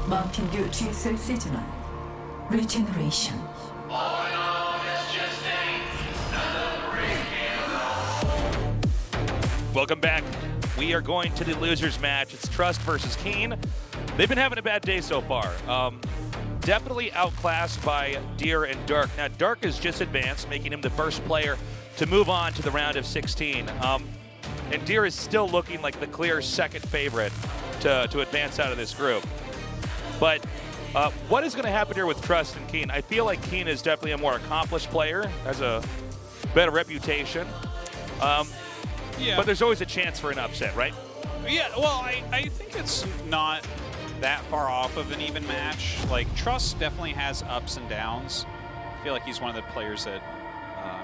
마운틴듀 GSL 시즌 1 리제너레이션. Welcome back. We are going to the losers match. It's Trust versus KeeN. They've been having a bad day so far. Definitely outclassed by Deer and Dark. Now, Dark is just advanced, making him the first player to move on to the round of 16. And Deer is still looking like the clear second favorite to advance out of this group. But what is going to happen here with Trust and KeeN? I feel like KeeN is definitely a more accomplished player, has a better reputation. Yeah. But there's always a chance for an upset, right? Yeah, well, I think it's not that far off of an even match. Like, Trust definitely has ups and downs. I feel like he's one of the players that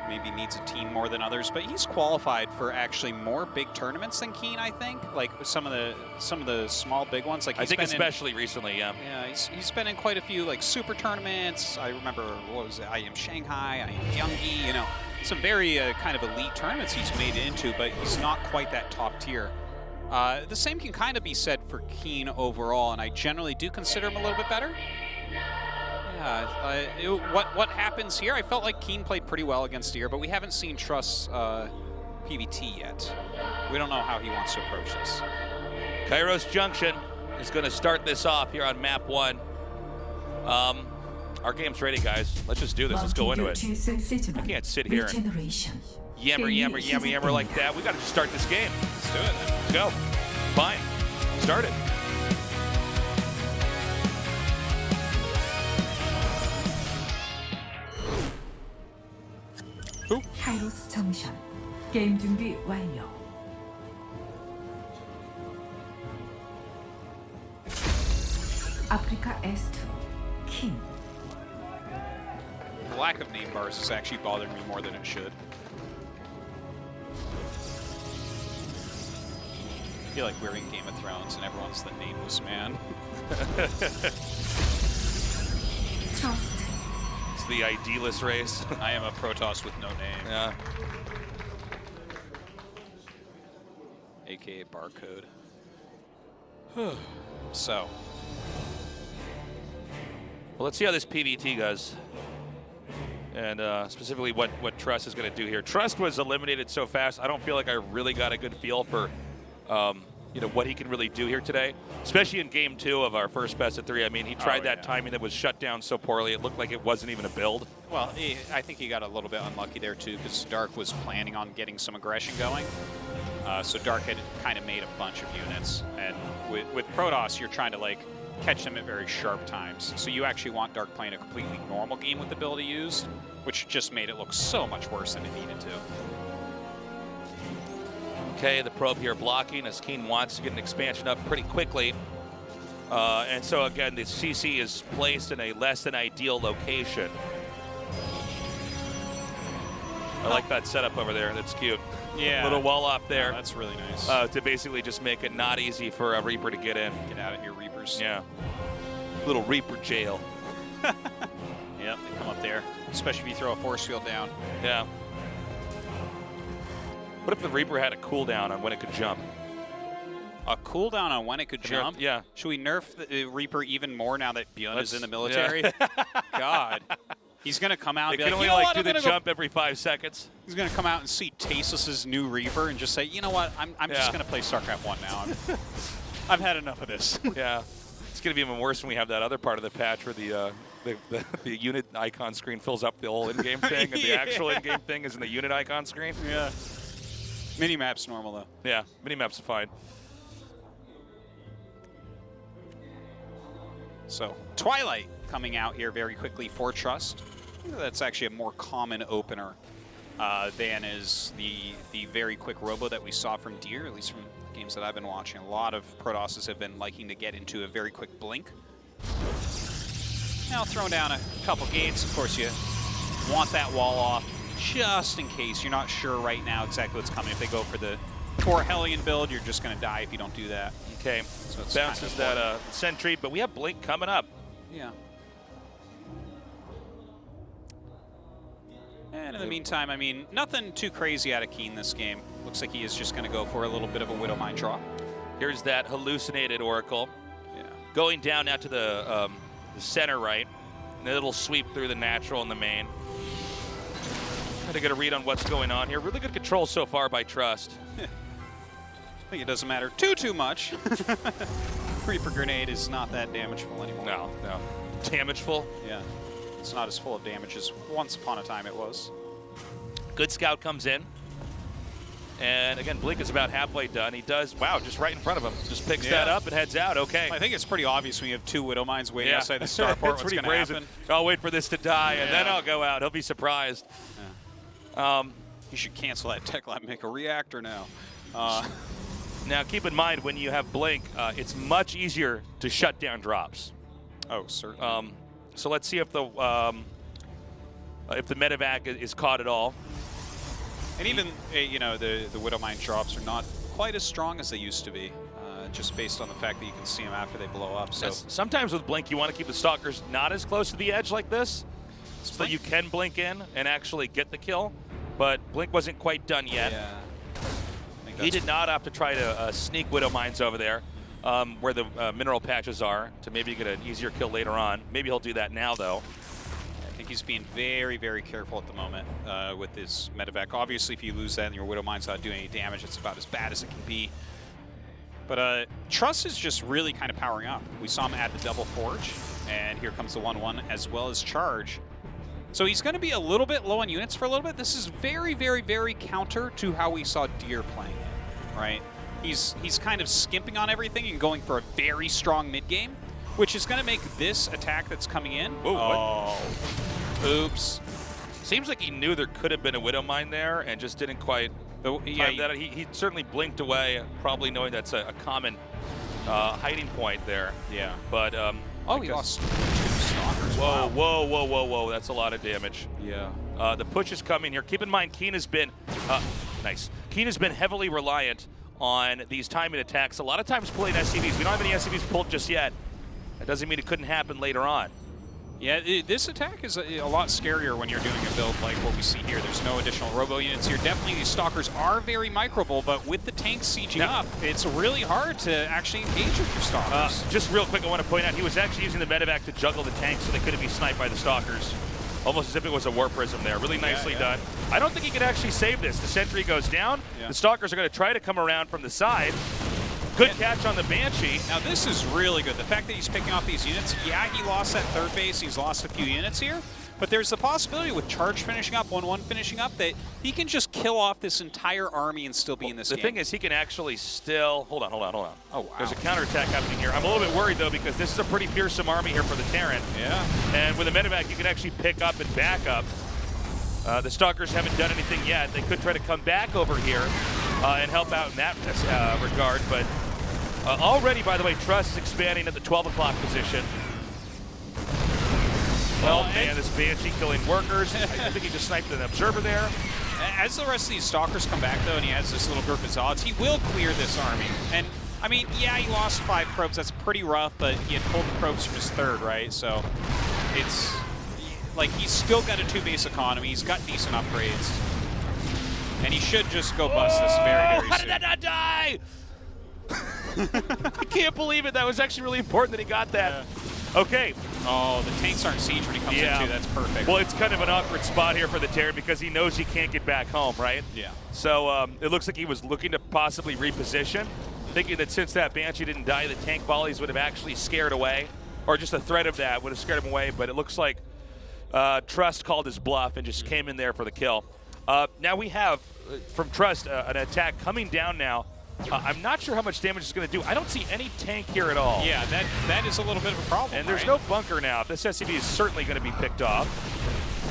maybe needs a team more than others, but he's qualified for actually more big tournaments than KeeN, I think. Like some of the small big ones. Like I think especially recently, yeah. Yeah, he's been in quite a few like super tournaments. I remember, what was it? I Am Shanghai, I Am Gyeonggi, you know. Some very kind of elite tournaments he's made it into, but he's not quite that top tier. The same can kind of be said for KeeN overall, and I generally do consider him a little bit better. Yeah, what happens here? I felt like KeeN played pretty well against Deer, but we haven't seen Trust's PVT yet. We don't know how he wants to approach this. Kairos Junction is going to start this off here on map 1. Our game's ready, guys. Let's just do this. Let's go into it. I can't sit here and yammer like that. We got to just start this game. Let's do it. Let's go. Fine. Start it. 카이로스 정션. 게임 준비 완료. 아프리카 S2 KeeN. The lack of name bars is actually bothering me more than it should. I feel like we're in Game of Thrones and everyone's the nameless man. Trust. It's the idealist race. I am a Protoss with no name. Yeah. AKA barcode. So. Well, let's see how this PVT goes. And specifically what Trust is going to do here. Trust was eliminated so fast, I don't feel like I really got a good feel for you know, what he can really do here today, especially in game 2 of our first best of 3. I mean, he tried that timing that was shut down so poorly, it looked like it wasn't even a build. Well, I think he got a little bit unlucky there too, because Dark was planning on getting some aggression going. So Dark had kind of made a bunch of units, and with Protoss, you're trying to like catch them at very sharp times. So you actually want Dark playing a completely normal game with the build he used, which just made it look so much worse than it needed to. Okay, the probe here blocking as KeeN wants to get an expansion up pretty quickly. And so again, the CC is placed in a less than ideal location. I like that setup over there, that's cute. Yeah. Little wall off there. Oh, that's really nice. To basically just make it not easy for a Reaper to get in. Get out of here, Reapers. Yeah. Little Reaper jail. Yep, they come up there, especially if you throw a force field down. Yeah. What if the Reaper had a cooldown on when it could jump? A cooldown on when it could jump? Yeah. Should we nerf the Reaper even more now that Byun is in the military? Yeah. God. He's going to come out and be like, you know only what? Do the jump every 5 seconds. He's going to come out and see Tasteless's new Reaper and just say, you know what, I'm just going to play StarCraft 1 now. I've had enough of this. Yeah. It's going to be even worse when we have that other part of the patch where the unit icon screen fills up the whole in-game thing, and the actual in-game thing is in the unit icon screen. Yeah. Minimap's normal, though. Yeah, minimap's fine. So, Twilight coming out here very quickly for Trust. That's actually a more common opener than is the very quick robo that we saw from Deer, at least from games that I've been watching. A lot of Protosses have been liking to get into a very quick blink. Now throwing down a couple gates. Of course, you want that wall off just in case. You're not sure right now exactly what's coming. If they go for the Tor Hellion build, you're just going to die if you don't do that. Okay, so it bounces that sentry, but we have blink coming up. Yeah. And in the meantime, I mean, nothing too crazy out of KeeN this game. Looks like he is just going to go for a little bit of a Widowmine draw. Here's that hallucinated Oracle. Yeah. going down now to the center right. And a little sweep through the natural and the main. Trying to get a read on what's going on here. Really good control so far by Trust. I think it doesn't matter too much. Reaper Grenade is not that damageful anymore. No. Damageful? Yeah. It's not as full of damage as once upon a time it was. Good scout comes in. And again, Blink is about halfway done. He does, wow, just right in front of him. Just picks that up and heads out. Okay. I think it's pretty obvious when you have 2 Widow Mines waiting outside the starport what's going to happen. I'll wait for this to die, and then I'll go out. He'll be surprised. Yeah. You should cancel that tech lab and make a reactor now. Now, keep in mind, when you have Blink, it's much easier to shut down drops. Oh, certainly. So let's see if the medevac is caught at all. And even, you know, the Widow Mine drops are not quite as strong as they used to be, just based on the fact that you can see them after they blow up. So sometimes with Blink, you want to keep the Stalkers not as close to the edge like this, so you can blink in and actually get the kill. But Blink wasn't quite done yet. Yeah. He did not opt to try to sneak Widow Mines over there where the mineral patches are to maybe get an easier kill later on. Maybe he'll do that now, though. I think he's being very careful at the moment with this medevac. Obviously, if you lose that and your Widow Mine's not doing any damage, it's about as bad as it can be. But Trust is just really kind of powering up. We saw him add the double forge, and here comes the 1-1 as well as charge. So he's going to be a little bit low on units for a little bit. This is very counter to how we saw Deer playing it, right? He's kind of skimping on everything and going for a very strong mid game, which is going to make this attack that's coming in. Oops. Seems like he knew there could have been a Widow Mine there and just didn't quite time that. He certainly blinked away, probably knowing that's a common hiding point there. Yeah. But he lost 2 stalkers. Whoa. That's a lot of damage. Yeah. The push is coming here. Keep in mind, KeeN has been KeeN has been heavily reliant on these timing attacks. A lot of times pulling SCVs. We don't have any SCVs pulled just yet. That doesn't mean it couldn't happen later on. Yeah, this attack is a lot scarier when you're doing a build like what we see here. There's no additional robo units here. Definitely these Stalkers are very microable, but with the tanks sieging up, it's really hard to actually engage with your Stalkers. Just real quick, I want to point out, he was actually using the medevac to juggle the tanks so they couldn't be sniped by the Stalkers. Almost as if it was a War Prism there. Really nicely done. I don't think he could actually save this. The sentry goes down. Yeah. The Stalkers are going to try to come around from the side. Good catch on the Banshee. Now this is really good. The fact that he's picking off these units, yeah, he lost that third base. He's lost a few units here. But there's the possibility with Charge finishing up, 1-1 finishing up, that he can just kill off this entire army and still be in this game. The thing is, he can actually still... Hold on. Oh, wow. There's a counterattack happening here. I'm a little bit worried, though, because this is a pretty fearsome army here for the Terran. Yeah. And with a medevac, you can actually pick up and back up. The Stalkers haven't done anything yet. They could try to come back over here and help out in that regard, but... already, by the way, Trust is expanding at the 12 o'clock position. Oh, man, this Banshee killing workers. I think he just sniped an observer there. As the rest of these Stalkers come back, though, and he has this little group of Zods, he will clear this army. And, I mean, yeah, he lost 5 probes. That's pretty rough, but he had pulled the probes from his third, right? So it's like he's still got a 2-base economy. He's got decent upgrades. And he should just go bust this very soon. How did that not die? I can't believe it. That was actually really important that he got that. Yeah. Okay. Oh, the tanks aren't siege when he comes in, too. That's perfect. Well, it's kind of an awkward spot here for the Terran because he knows he can't get back home, right? Yeah. So it looks like he was looking to possibly reposition, thinking that since that Banshee didn't die, the tank volleys would have actually scared away, or just the threat of that would have scared him away. But it looks like Trust called his bluff and just came in there for the kill. Now we have, from Trust, an attack coming down now. I'm not sure how much damage it's going to do. I don't see any tank here at all. Yeah, that is a little bit of a problem. And there's no bunker now. This SCV is certainly going to be picked off.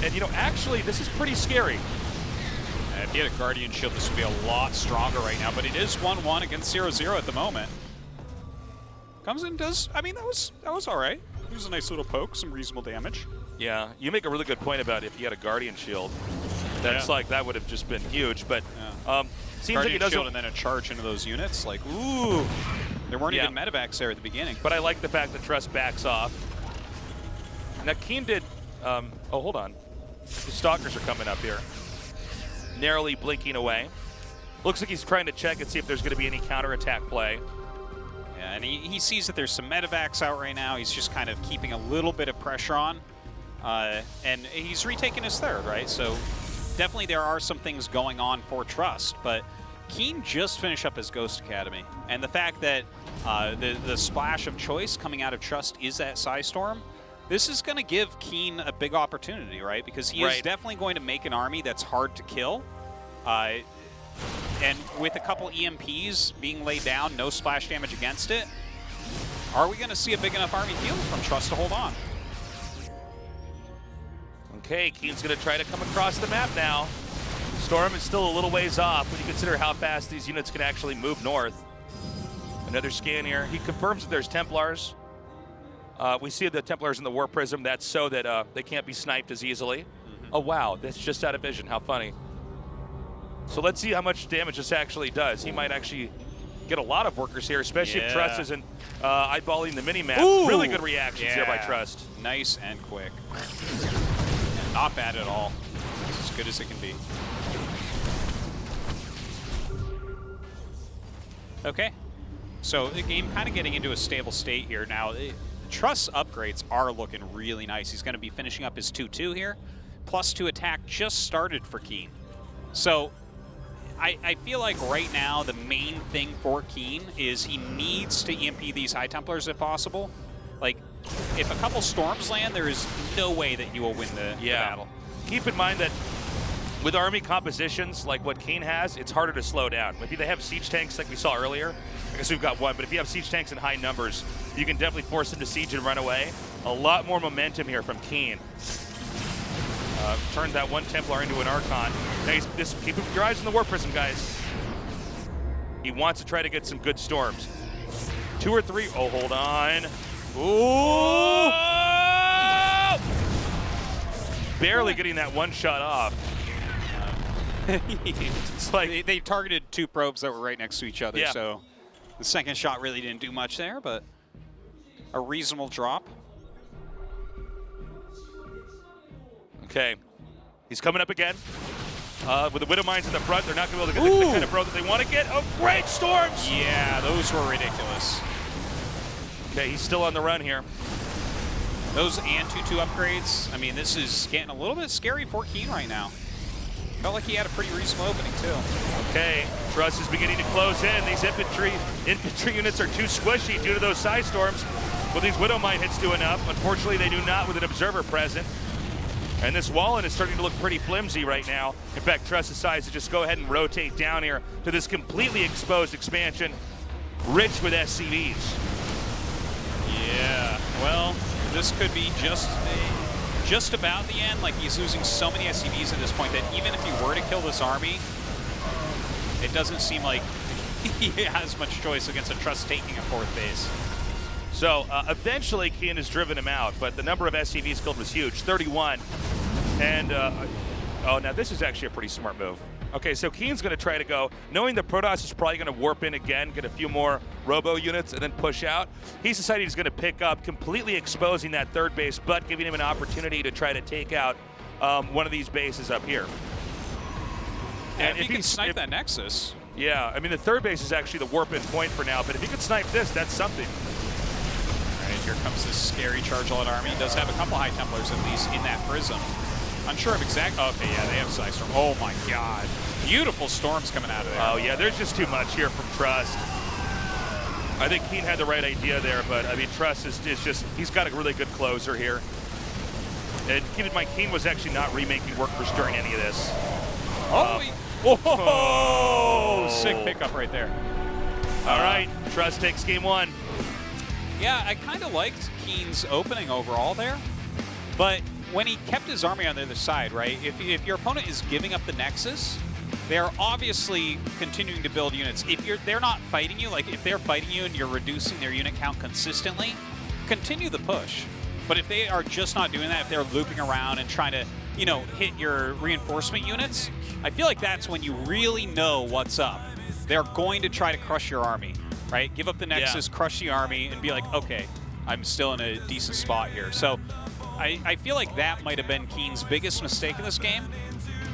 And, you know, actually, this is pretty scary. If he had a Guardian Shield, this would be a lot stronger right now. But it is 1-1 against 0-0 at the moment. Comes in, does, I mean, that was all right. It was a nice little poke, some reasonable damage. Yeah, you make a really good point about if he had a Guardian Shield. That's like, that would have just been huge. But seems Guardian like he doesn't... Shield and then a charge into those units. Like, ooh. There weren't even medevacs there at the beginning. But I like the fact that Trust backs off. Now, KeeN did... oh, hold on. The Stalkers are coming up here. Narrowly blinking away. Looks like he's trying to check and see if there's going to be any counterattack play. Yeah, and he sees that there's some medevacs out right now. He's just kind of keeping a little bit of pressure on. And he's retaken his third, right? So definitely there are some things going on for Trust, but KeeN just finished up his Ghost Academy. And the fact that the splash of choice coming out of Trust is that Psystorm, this is going to give KeeN a big opportunity, right? Because he is definitely going to make an army that's hard to kill. And with a couple EMPs being laid down, no splash damage against it, are we going to see a big enough army field from Trust to hold on? Okay, KeeN's going to try to come across the map now. Storm is still a little ways off when you consider how fast these units can actually move north. Another scan here. He confirms that there's Templars. We see the Templars in the War Prism. That's so that they can't be sniped as easily. Oh, wow. That's just out of vision. How funny. So let's see how much damage this actually does. He might actually get a lot of workers here, especially if Trust isn't eyeballing the mini-map. Really good reactions there by Trust. Nice and quick. Not bad at all. It's as good as it can be. Okay. So the game kind of getting into a stable state here now. Trust's upgrades are looking really nice. He's going to be finishing up his 2-2 here. +2 attack just started for KeeN. So I feel like right now the main thing for KeeN is he needs to EMP these High Templars if possible. Like, if a couple storms land, there is no way that you will win the battle. Keep in mind that with army compositions like what KeeN has, it's harder to slow down. If they have siege tanks like we saw earlier, I guess we've got one, but if you have siege tanks in high numbers, you can definitely force them to siege and run away. A lot more momentum here from KeeN. Turned that one Templar into an Archon. Now keep your eyes on the War Prism, guys. He wants to try to get some good storms. 2 or 3. Oh, hold on. Ooh! Barely getting that one shot off. It's like they targeted 2 probes that were right next to each other, so the second shot really didn't do much there, but a reasonable drop. Okay, he's coming up again. With the Widow Mines in the front, they're not going to be able to get the kind of probe that they want to get. Oh, great storms! Yeah, those were ridiculous. Okay, he's still on the run here. Those and 2-2 upgrades, I mean, this is getting a little bit scary for KeeN right now. Felt like he had a pretty reasonable opening, too. Okay, Trust is beginning to close in. These infantry units are too squishy due to those Psy Storms. Will these Widow Mine hits do enough? Unfortunately, they do not with an Observer present. And this Wallen is starting to look pretty flimsy right now. In fact, Trust decides to just go ahead and rotate down here to this completely exposed expansion, rich with SCVs. Yeah, well, this could be just about the end. Like, he's losing so many SCVs at this point that even if he were to kill this army, it doesn't seem like he has much choice against a Trust taking a 4th base. So eventually KeeN has driven him out, but the number of SCVs killed was huge, 31. And, oh, now this is actually a pretty smart move. Okay, so KeeN's going to try to go, knowing that Protoss is probably going to warp in again, get a few more robo units, and then push out. He's decided he's going to pick up, completely exposing that 3rd base, but giving him an opportunity to try to take out one of these bases up here. And if he can snipe that Nexus. Yeah, I mean, the 3rd base is actually the warp-in point for now, but if he could snipe this, that's something. Here comes this scary Charge-Lot army. He does have a couple High Templars at least in that prism. Unsure of exact. Okay, yeah, they have Psystorm. Oh my God, beautiful storms coming out of there. Oh yeah, there's just too much here from Trust. I think KeeN had the right idea there, but I mean, Trust is just, he's got a really good closer here. And keep in mind, KeeN was actually not remaking workers during any of this. Sick pickup right there. All right, Trust takes game 1. Yeah, I kind of liked KeeN's opening overall there, but when he kept his army on the other side, right, if your opponent is giving up the Nexus, they're obviously continuing to build units. If they're not fighting you, like if they're fighting you and you're reducing their unit count consistently, continue the push. But if they are just not doing that, if they're looping around and trying to, you know, hit your reinforcement units, I feel like that's when you really know what's up. They're going to try to crush your army. Right? Give up the Nexus, crush the army, and be like, okay, I'm still in a decent spot here. So I feel like that might have been KeeN's biggest mistake in this game.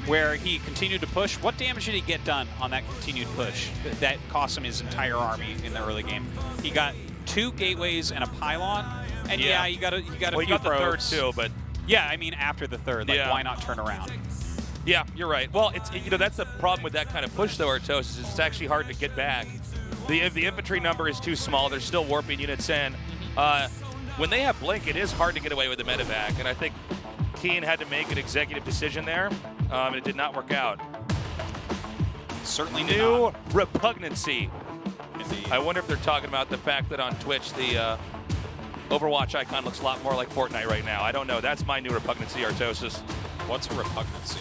where he continued to push. What damage did he get done on that continued push that cost him his entire army in the early game? He got 2 gateways and a pylon, and yeah, he got a few he got the third probes. too, but Yeah, I mean after the third, like why not turn around? yeah, you're right. Well, it's that's the problem with that kind of push though, Artos, is it's actually hard to get back. The infantry number is too small. They're still warping units in. When they have blink, it is hard to get away with the medevac, and I think KeeN had to make an executive decision there, and it did not work out. Certainly New repugnancy. Indeed. I wonder if they're talking about the fact that on Twitch the Overwatch icon looks a lot more like Fortnite right now. I don't know. That's my new repugnancy, Artosis. What's a repugnancy?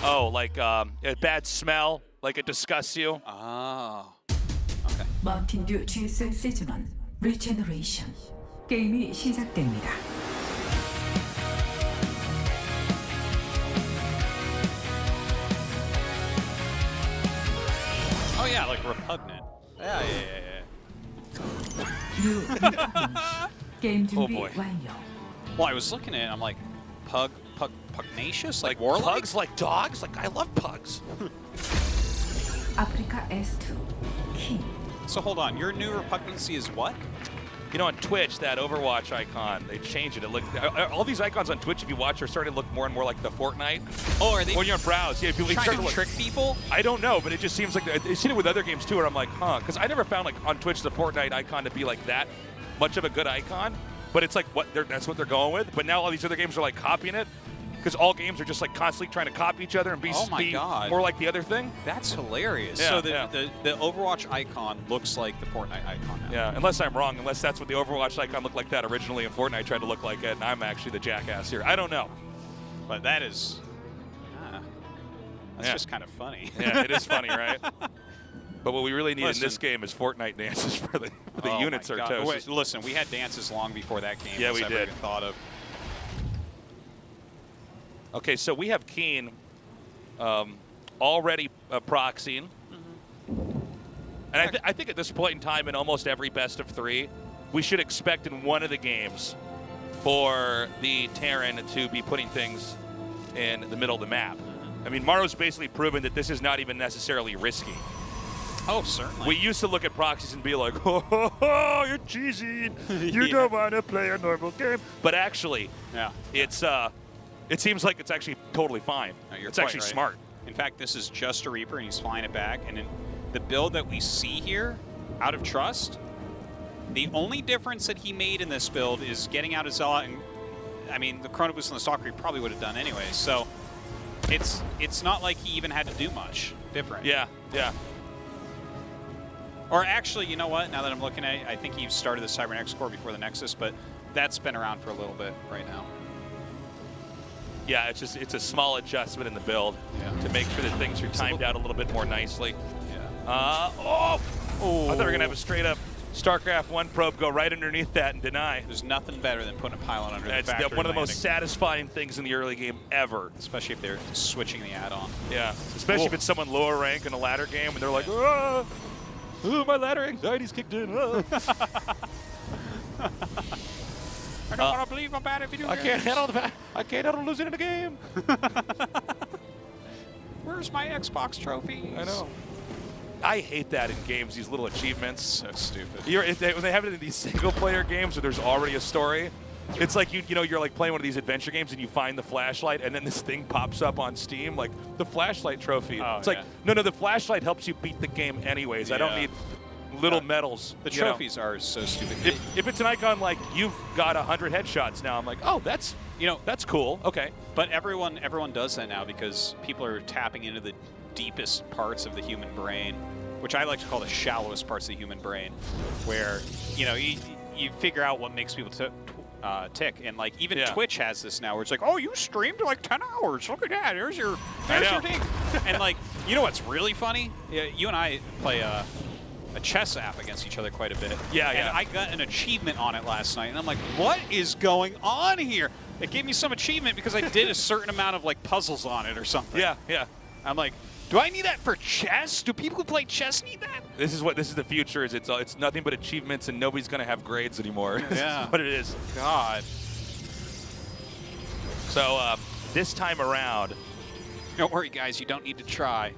Oh, like a bad smell, like it disgusts you. Oh. Okay. 마운틴 듀 GSL 시즌 1 리제너레이션 게임이 시작됩니다. Oh yeah, like repugnant. Yeah. 뉴 리퍼런스 게임 준비 boy. 완료. Well, I was looking at it, and I'm like, pugnacious? Like Warlike? warlike? Pugs like dogs? Like, I love pugs. 아프리카 S2 킹. So hold on, your new repugnancy is what? You know, on Twitch, that Overwatch icon, they changed it. It looked, all these icons on Twitch, if you watch, are starting to look more and more like the Fortnite. Oh, are they When you're on browse, yeah, people trying to trick people? I don't know, but it just seems like I've seen it with other games too, where I'm like, huh? Because I never found like on Twitch the Fortnite icon to be like that much of a good icon. But it's like that's what they're going with. But now all these other games are like copying it, because all games are just like constantly trying to copy each other and be, Oh my be God. more like the other thing. That's hilarious. Yeah, So yeah. the Overwatch icon looks like the Fortnite icon now. Yeah, unless I'm wrong, unless that's what the Overwatch icon looked like that originally and Fortnite tried to look like it, and I'm actually the jackass here. I don't know. But that is... that's Yeah. just kind of funny. Yeah, it is funny, right? But what we really need in this Listen. game is Fortnite dances for the Oh units my are God. toast. Wait, listen, we had dances long before that game Yeah, was we ever did. even thought of. Okay, so we have KeeN already proxying. And I think at this point in time, in almost every best of 3, we should expect in one of the games for the Terran to be putting things in the middle of the map. I mean, Maro's basically proven that this is not even necessarily risky. Oh, certainly. We used to look at proxies and be like, oh, you're cheesy. You don't want to play a normal game. But actually, yeah. it seems like it's actually totally fine. No, you're It's quite actually right. smart. In fact, this is just a Reaper, and he's flying it back. And in the build that we see here, out of Trust, the only difference that he made in this build is getting out of Zealot. And I mean, the Chrono Boost and the Stalker he probably would have done anyway. So it's not like he even had to do much different. Yeah, yeah. Or actually, you know what? Now that I'm looking at it, I think he started the Cybernex core before the Nexus, but that's been around for a little bit right now. Yeah, it's a small adjustment in the build to make sure that things are timed out a little bit more nicely. Yeah. I thought we were going to have a straight-up StarCraft 1 probe go right underneath that and deny. There's nothing better than putting a pylon under That's the factory one of the landing, most satisfying things in the early game ever. especially if they're switching the add-on. Yeah, especially if it's someone lower rank in a ladder game and they're like, oh, my ladder anxiety's kicked in. Oh. I don't want to believe I'm bad at video games. I can't handle losing in a game. Where's my Xbox trophies? I know. I hate that in games, these little achievements. So stupid. When they have it in these single-player games where there's already a story, it's like you're like playing one of these adventure games and you find the flashlight and then this thing pops up on Steam, like the flashlight trophy. Oh, it's like, no, the flashlight helps you beat the game anyways. I don't Yeah. need little medals. The you know. trophies are so stupid. If it's an icon like you've got 100 headshots now, I'm like, oh, that's cool. Okay. But everyone does that now because people are tapping into the deepest parts of the human brain, which I like to call the shallowest parts of the human brain, where you figure out what makes people tick, and like even Twitch has this now, where it's like, oh, you streamed like 10 hours. Look at that. There's your thing. And like, you know what's really funny? You and I play a chess app against each other quite a bit. Yeah, and I got an achievement on it last night, and I'm like, what is going on here? It gave me some achievement because I did a certain amount of like puzzles on it or something. Yeah, yeah. I'm like, do I need that for chess? Do people who play chess need that? This is the future. It's nothing but achievements, and nobody's gonna have grades anymore. This is what it is. God. So this time around, Don't worry, guys. You don't need to try.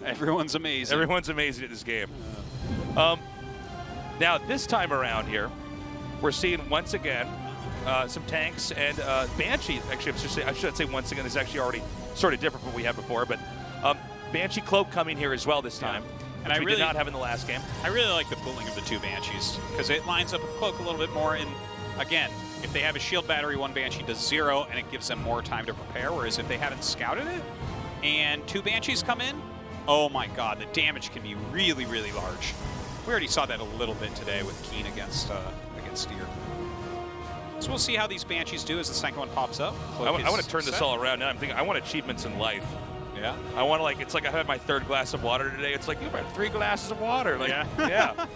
Everyone's amazing. Everyone's amazing at this game. Now, this time around here, we're seeing once again some tanks and Banshee. Actually, I should say once again, this is actually already sort of different from what we had before, but Banshee Cloak coming here as well this time, and which we did not have in the last game. I really like the pooling of the two Banshees because it lines up with Cloak a little bit more. And again, if they have a shield battery, one Banshee does 0, and it gives them more time to prepare. Whereas if they haven't scouted it and two Banshees come in, oh my God, the damage can be really, really large. We already saw that a little bit today with KeeN against Deer. So we'll see how these Banshees do as the second one pops up. I want to turn this all around now. I'm thinking I want achievements in life. Yeah. I want to, like, it's like I had my 3rd glass of water today. It's like, you've had 3 glasses of water. Like, yeah.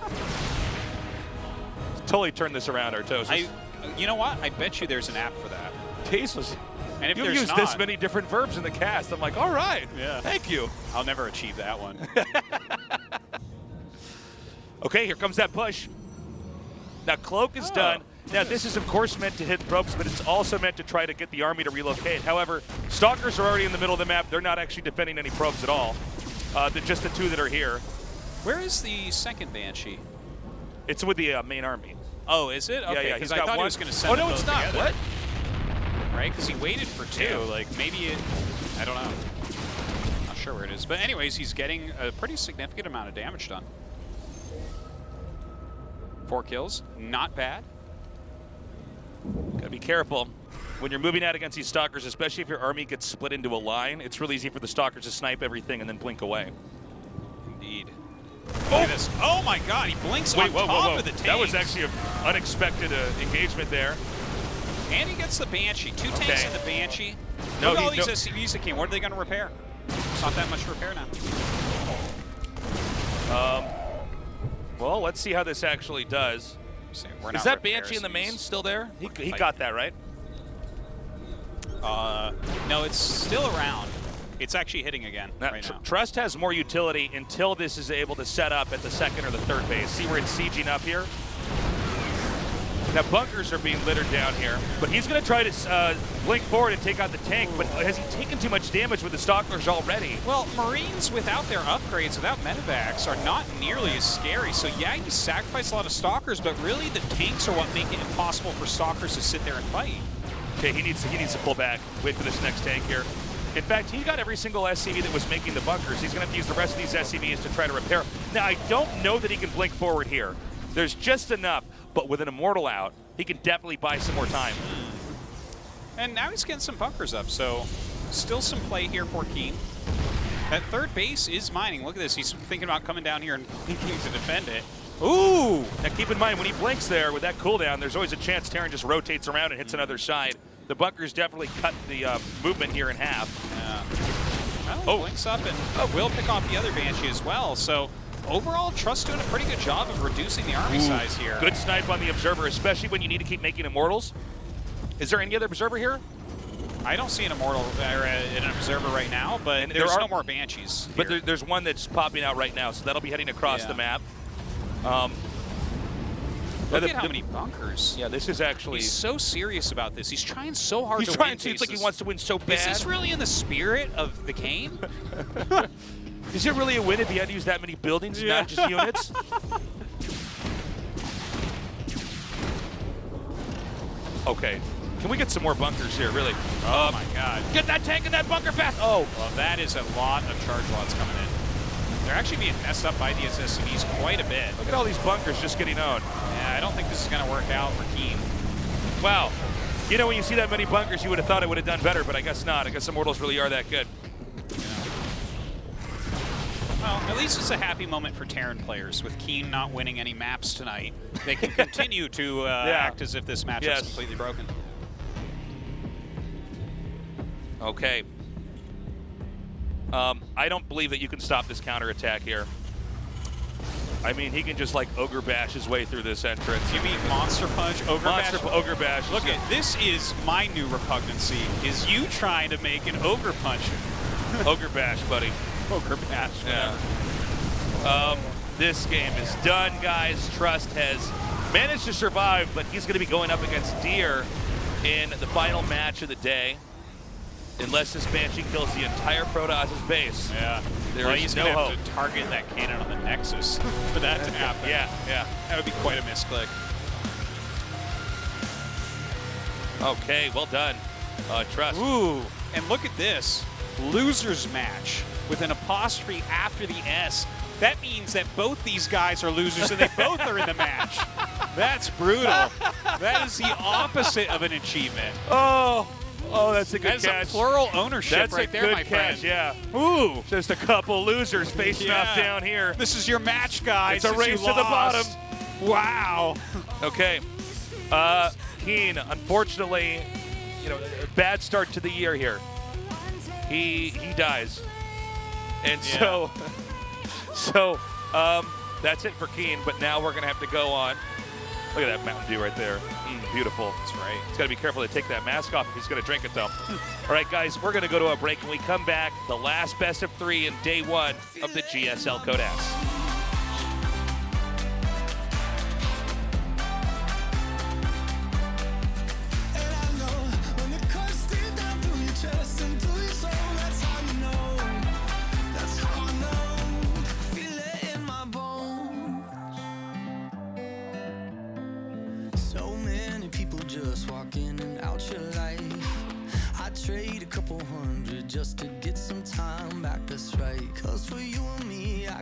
Totally turn this around, Artosis. You know what? I bet you there's an app for that. Tasteless. And if You've there's used not, this many different verbs in the cast. I'm like, all right. Yeah. Thank you. I'll never achieve that one. Okay, here comes that push. Now, Cloak is done. Now, this is, of course, meant to hit ropes, but it's also meant to try to get the army to relocate. However, Stalkers are already in the middle of the map. They're not actually defending any probes at all. They're just the 2 that are here. Where is the second Banshee? It's with the main army. Oh, is it? Okay, yeah. because I thought he was going to send them both together. Oh, no, it's not. What? Right, because he waited for 2. Yeah. Like, maybe it... I don't know. Not sure where it is. But anyways, he's getting a pretty significant amount of damage done. 4 kills. Not bad. Gotta be careful when you're moving out against these Stalkers, especially if your army gets split into a line. It's really easy for the Stalkers to snipe everything and then blink away. Indeed. Look at this. Oh my God, he blinks on top of the tanks. That was actually an unexpected engagement there. And he gets the Banshee. 2 tanks in the Banshee. Look at all these SCVs that came. What are they going to repair? It's not that much to repair now. Well, let's see how this actually does. Is that Banshee in the main still there? He got that, right? No, it's still around. It's actually hitting again right now. Trust has more utility until this is able to set up at the 2nd or the 3rd base. See where it's sieging up here? Now, bunkers are being littered down here, but he's going to try to blink forward and take out the tank, but has he taken too much damage with the Stalkers already? Well, Marines without their upgrades, without medevacs, are not nearly as scary. So yeah, you sacrifice a lot of Stalkers, but really the tanks are what make it impossible for Stalkers to sit there and fight. Okay, he needs to pull back, wait for this next tank here. In fact, he got every single SCV that was making the bunkers. He's going to have to use the rest of these SCVs to try to repair. Now, I don't know that he can blink forward here. There's just enough, but with an Immortal out, he can definitely buy some more time. And now he's getting some bunkers up, so still some play here for KeeN. That 3rd base is mining. Look at this. He's thinking about coming down here and thinking to defend it. Ooh! Now keep in mind, when he blinks there with that cooldown, there's always a chance Terran just rotates around and hits another side. The bunkers definitely cut the movement here in half. Yeah. Well, blinks up and will pick off the other Banshee as well. So overall, Trust doing a pretty good job of reducing the army size here. Good snipe on the Observer, especially when you need to keep making Immortals. Is there any other Observer here? I don't see an Immortal or an Observer right now, but there's no more Banshees here. But there's one that's popping out right now, so that'll be heading across the map. Look at how many bunkers. Yeah, this is actually... He's so serious about this. He's trying so hard to win. He's trying to. It's like he wants to win so bad. Is this really in the spirit of the game? Is it really a win if he had to use that many buildings, not just units? Okay. Can we get some more bunkers here, really? Oh my God. Get that tank in that bunker fast! Oh! Well, that is a lot of charge lots coming in. They're actually being messed up by these SCVs quite a bit. Look at all these bunkers just getting owned. Yeah, I don't think this is going to work out for KeeN. Wow. You know, when you see that many bunkers, you would have thought it would have done better, but I guess not. I guess Immortals really are that good. Well, at least it's a happy moment for Terran players. With KeeN not winning any maps tonight, they can continue to act as if this matchup is completely broken. Okay. I don't believe that you can stop this counterattack here. I mean, he can just like Ogre Bash his way through this entrance. You mean Monster Punch, Ogre Bash? Ogre Bash. Look at this is my new repugnancy, is you trying to make an Ogre Punch. Ogre Bash, buddy. Ogre Bash. Yeah. This game is done, guys. Trust has managed to survive, but he's going to be going up against Deer in the final match of the day. unless this Banshee kills the entire Protoss's base. Yeah. There Well, is he's no gonna hope. have to target that cannon on the Nexus for that to happen. Yeah, yeah. That would be quite a misclick. Okay, well done. Trust. Ooh, and look at this. Losers match with an apostrophe after the S. That means that both these guys are losers and they both are in the match. That's brutal. That is the opposite of an achievement. Oh, that's a good That is catch. a plural ownership That's right a there, good my catch, friend. yeah. Ooh. Just a couple losers facing off down here. This is your match, guys. It's a race to the bottom. Wow. Okay. KeeN, unfortunately, a bad start to the year here. He dies. And Yeah. so that's it for KeeN, but now we're going to have to go on. Look at that Mountain Dew right there. Beautiful. That's right. He's got to be careful to take that mask off if he's going to drink it, though. All right, guys, we're going to go to a break. When we come back, the last best of 3 in day 1 of the GSL Codex. So many people just walk in and out your life. I trade a couple hundred just to get some time back, that's right. 'Cause for you and me, I